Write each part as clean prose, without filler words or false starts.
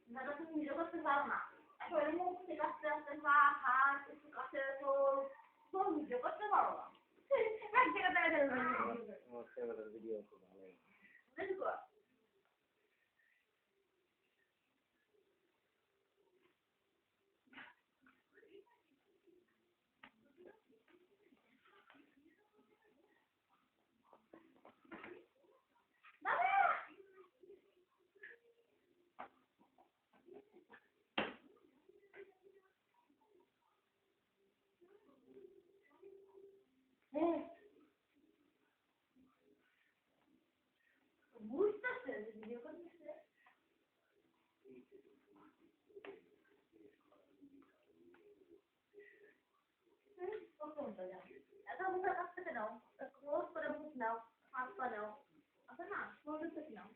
দাদা তুমি নিজে করতে পারো না শরীর মুখ থেকে আস্তে আস্তে পা হাত একটু কাছে তো তুমি নিজে করতে পারো না এক জায়গা থেকে ভিডিও ভালো বুঝতেছে ভিডিও করতেছে এত মুখের কাছ থেকে নাও ক্লোজ করে মুখ নাও হাত পা নাও আচ্ছা না ক্লোজ থেকে নাও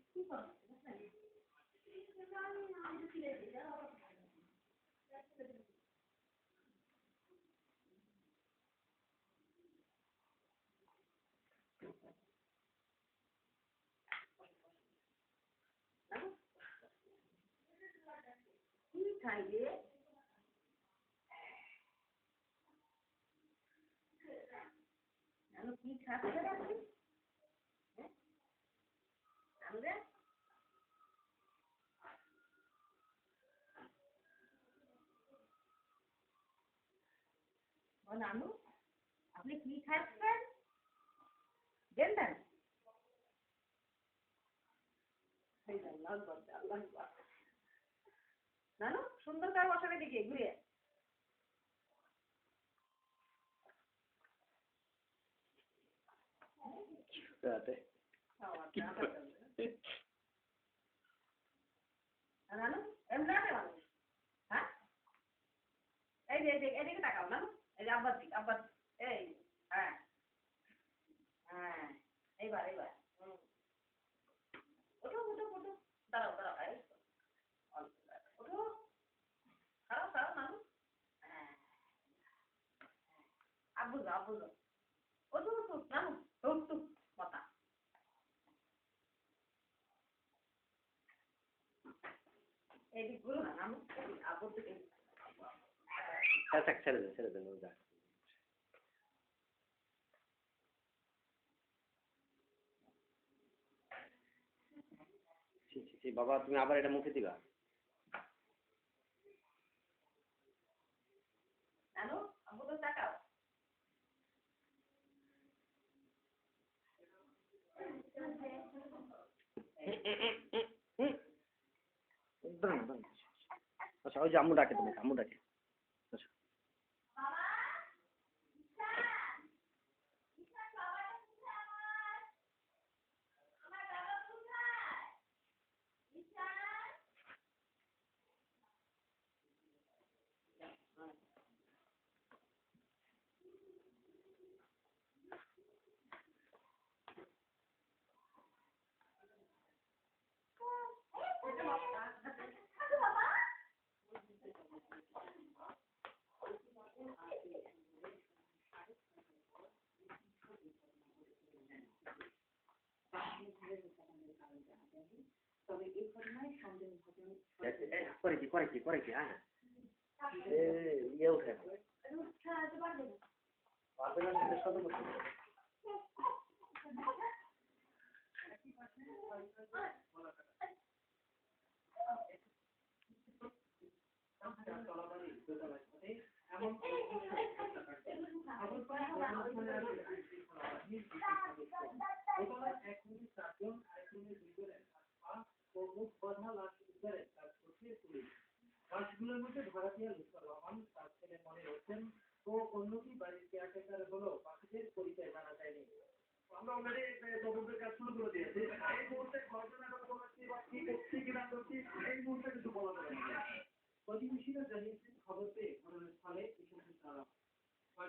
কি করো কি খাইলে কি খাচ্ছে আপনি নানু আপনি কি খাচ্ছেন দেন দেন নানু সুন্দর করে বসাবে দিকে ঘুরে নানু এমনি আছে মানুষ হ্যাঁ এই যে এদিকে তাকাও নানু এই যে আব্বার দিক এই হ্যাঁ হ্যাঁ এইবার ওঠো দাঁড়াও এই ওঠো খারাপ নানু হ্যাঁ আব্বু যাও ওঠো নানু টুক মাথা এদিক গুলো না নানু আব্বুর দিকে ছেড়ে দেন যা বাবা তুমি আবার এটা মুখে দিবা নানু আব্বু তো তাকাও আচ্ছা ওই যে আম্মু ডাকে আচ্ছা করে কি হ্যাঁ ইয়ে উঠে বাসগুলোর মধ্যে ভাড়াটিয়া লুৎফর রহমান তার ছেলে মনে হচ্ছেন ও অন্যটি বাড়ির কেয়ারটেকার হলেও বাকিদের পরিচয় জানা যায়নি। প্রতিবেশীরা জানিয়েছেন খবর পেয়ে ঘটনাস্থলে এসেছেন তারা।